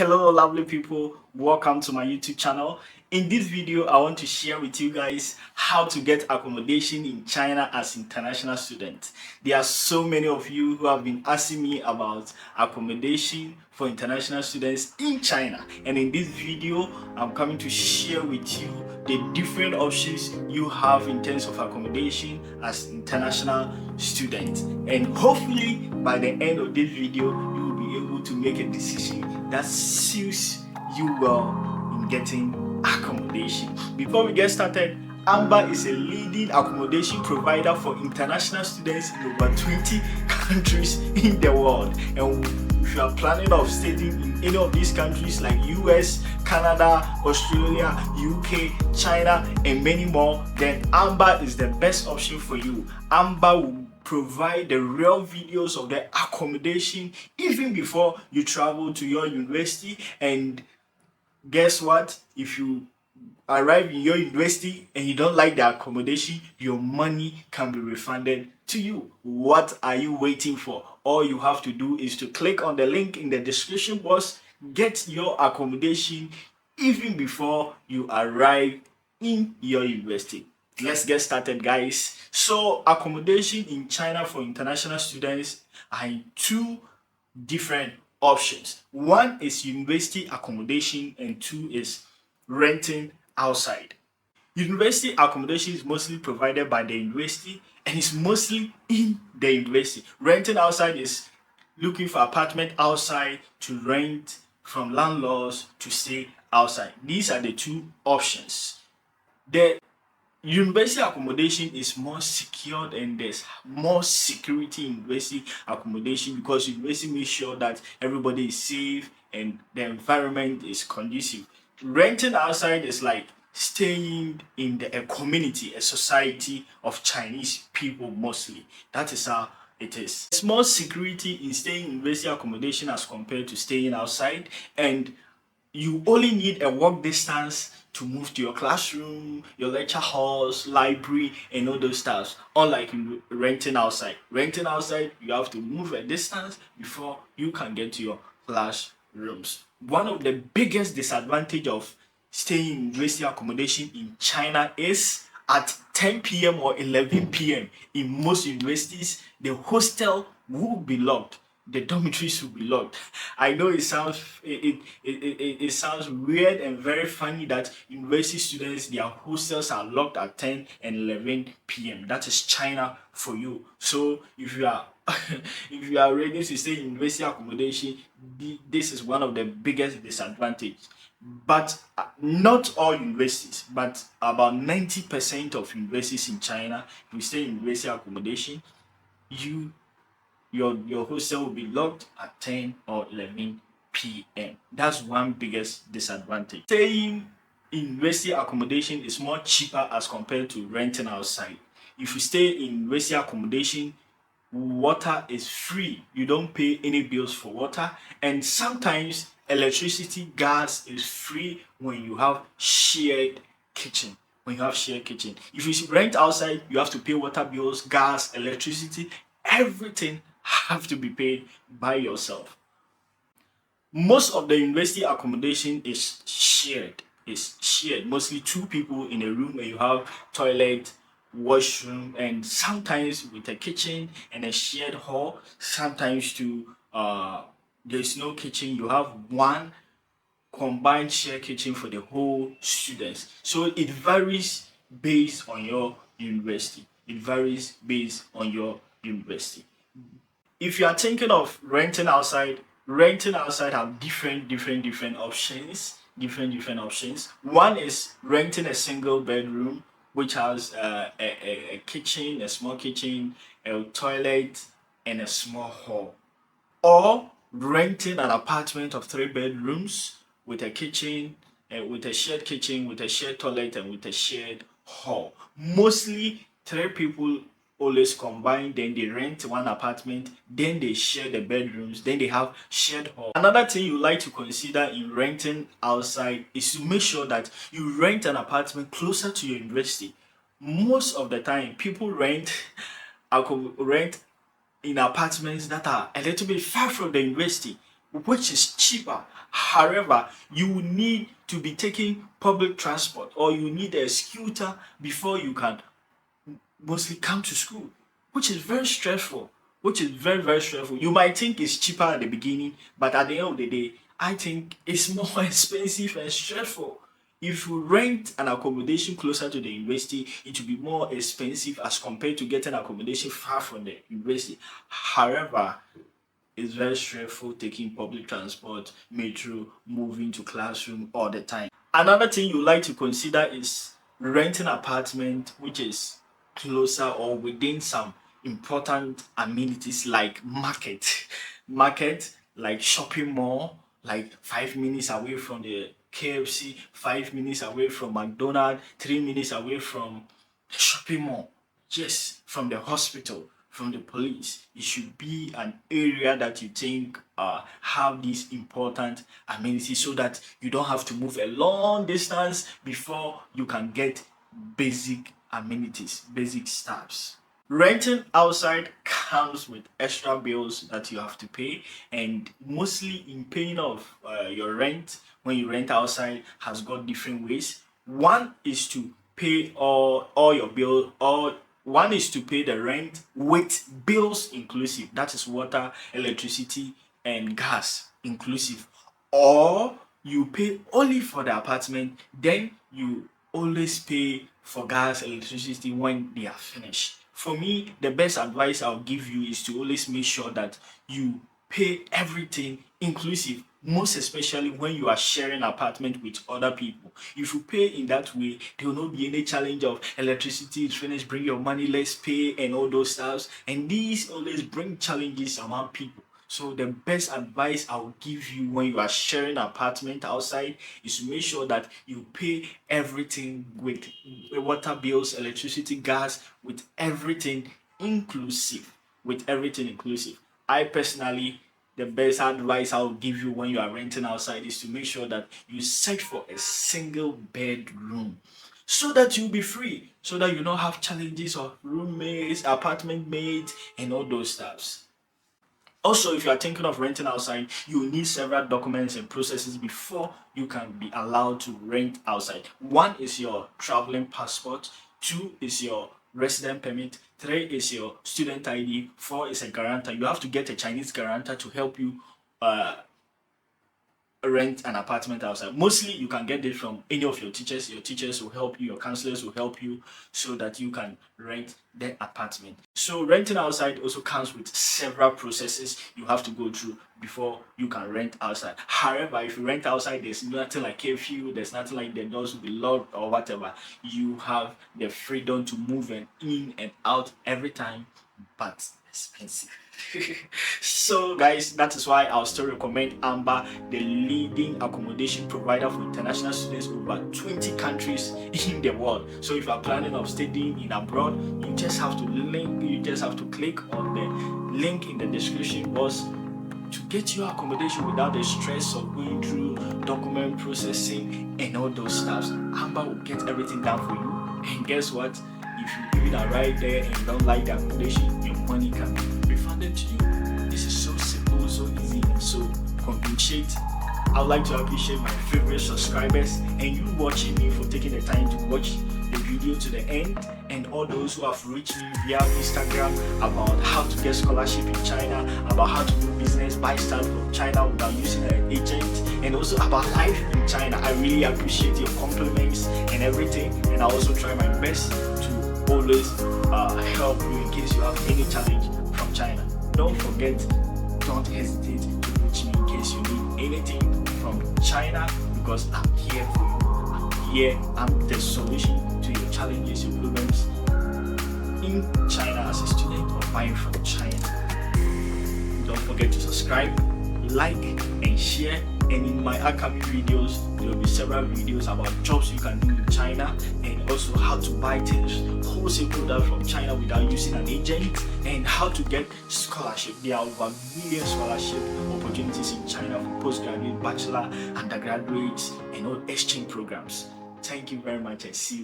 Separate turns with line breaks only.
Hello lovely people, welcome to my YouTube channel. In this video I want to share with you guys how to get accommodation in China as international students. There are so many of you who have been asking me about accommodation for international students in China, and in this video I'm coming to share with you the different options you have in terms of accommodation as international students, and hopefully by the end of this video you will be able to make a decision that suits you well in getting accommodation. Before we get started, Amber is a leading accommodation provider for international students in over 20 countries in the world. And if you are planning of staying in any of these countries like US, Canada, Australia, UK, China, and many more, then Amber is the best option for you. Amber will provide the real videos of the accommodation even before you travel to your university. And guess what? If you arrive in your university and you don't like the accommodation, your money can be refunded to you. What are you waiting for? All you have to do is to click on the link in the description box, get your accommodation even before you arrive in your university. Let's get started, guys. So accommodation in China for international students are in two different options. One is university accommodation and two is renting outside. University accommodation is mostly provided by the university and is mostly in the university. Renting outside is looking for apartment outside to rent from landlords to stay outside. These are the two options. The university accommodation is more secured and there's more security in university accommodation because university makes sure that everybody is safe and the environment is conducive. Renting outside is like staying in a community, a society of Chinese people mostly. That is how it is. There's more security in staying in university accommodation as compared to staying outside, and you only need a walk distance to move to your classroom, your lecture halls, library, and all those stuff. Unlike renting outside. Renting outside, you have to move a distance before you can get to your classrooms. One of the biggest disadvantage of staying in university accommodation in China is at 10 p.m. or 11 p.m. in most universities, the hostel will be locked. The dormitories will be locked. I know it sounds sounds weird and very funny that university students, their hostels are locked at 10 and 11 p.m. That is China for you. So if you are if you are ready to stay in university accommodation, this is one of the biggest disadvantages. But not all universities, but about 90% of universities in China, if you stay in university accommodation, your hostel will be locked at 10 or 11 p.m. That's one biggest disadvantage. Staying in university accommodation is more cheaper as compared to renting outside. If you stay in university accommodation, water is free. You don't pay any bills for water, and sometimes electricity, gas is free when you have shared kitchen. If you rent outside, you have to pay water bills, gas, electricity, everything have to be paid by yourself. Most of the university accommodation is shared. Mostly two people in a room, and you have toilet, washroom, and sometimes with a kitchen and a shared hall. Sometimes there's no kitchen. You have one combined shared kitchen for the whole students. So it varies based on your university. If you are thinking of renting outside have different options. One is renting a single bedroom which has a kitchen, a small kitchen, a toilet, and a small hall. Or renting an apartment of 3 bedrooms with a kitchen, with a shared kitchen, with a shared toilet, and with a shared hall. Mostly 3 people always combine, then they rent one apartment, then they share the bedrooms, then they have shared hall. Another thing you like to consider in renting outside is to make sure that you rent an apartment closer to your university. Most of the time people rent in apartments that are a little bit far from the university. which is cheaper. However, you will need to be taking public transport, or you need a scooter before you can mostly come to school, which is very stressful. Which is very, very stressful. You might think it's cheaper at the beginning, but at the end of the day, I think it's more expensive and stressful. If you rent an accommodation closer to the university, it will be more expensive as compared to getting accommodation far from the university. However, it's very stressful taking public transport, metro, moving to classroom all the time. Another thing you like to consider is renting apartment which is closer or within some important amenities like market like shopping mall, like 5 minutes away from the KFC, 5 minutes away from McDonald's, 3 minutes away from the shopping mall, yes, from the hospital, from the police. It should be an area that you think have these important amenities, so that you don't have to move a long distance before you can get basic amenities, basic stuffs. Renting outside comes with extra bills that you have to pay, and mostly in paying off your rent when you rent outside has got different ways. One is to pay all your bill, or one is to pay the rent with bills inclusive, that is water, electricity, and gas inclusive, or you pay only for the apartment, then you always pay for gas, electricity when they are finished. For me, the best advice I'll give you is to always make sure that you pay everything inclusive, most especially when you are sharing apartment with other people. If you pay in that way, there will not be any challenge of electricity is finished, bring your money, let's pay, and all those stuff. And these always bring challenges among people. So the best advice I will give you when you are sharing apartment outside is to make sure that you pay everything with water bills, electricity, gas, with everything inclusive. With everything inclusive. I personally, the best advice I'll give you when you are renting outside is to make sure that you search for a single bedroom, so that you'll be free, so that you don't have challenges of roommates, apartment mates, and all those stuffs. Also, if you are thinking of renting outside, you will need several documents and processes before you can be allowed to rent outside. One is your traveling passport, two is your resident permit, three is your student ID, four is a guarantor. You have to get a Chinese guarantor to help you rent an apartment outside. Mostly you can get it from any of your teachers. Your teachers will help you, your counselors will help you, so that you can rent the apartment. So renting outside also comes with several processes you have to go through before you can rent outside. However, if you rent outside, there's nothing like curfew, there's nothing like the doors will be locked or whatever. You have the freedom to move in and out every time, but expensive. So guys, that is why I'll still recommend Amber, the leading accommodation provider for international students over 20 countries in the world. So if you are planning of studying in abroad, you just have to click on the link in the description box to get your accommodation without the stress of going through document processing and all those stuff. Amber will get everything done for you, and guess what? If you even arrive there and don't like the accommodation, your money can be refunded to you. This is so simple, so easy, and so convenient. I would like to appreciate my favorite subscribers and you watching me for taking the time to watch the video to the end, and all those who have reached me via Instagram about how to get scholarship in China, about how to do business, buy stuff from China without using an agent, and also about life in China. I really appreciate your compliments and everything, and I also try my best to always help you in case you have any challenge from China. Don't forget, don't hesitate to reach me in case you need anything from China, because I'm here for you. I'm the solution to your challenges, your problems in China as a student or buying from China. Don't forget to subscribe, like, and share. And in my upcoming videos, there will be several videos about jobs you can do in China, and also how to buy things, wholesale products from China without using an agent, and how to get scholarship. There are over million scholarship opportunities in China for postgraduate, bachelor, undergraduates, and all exchange programs. Thank you very much, and see you.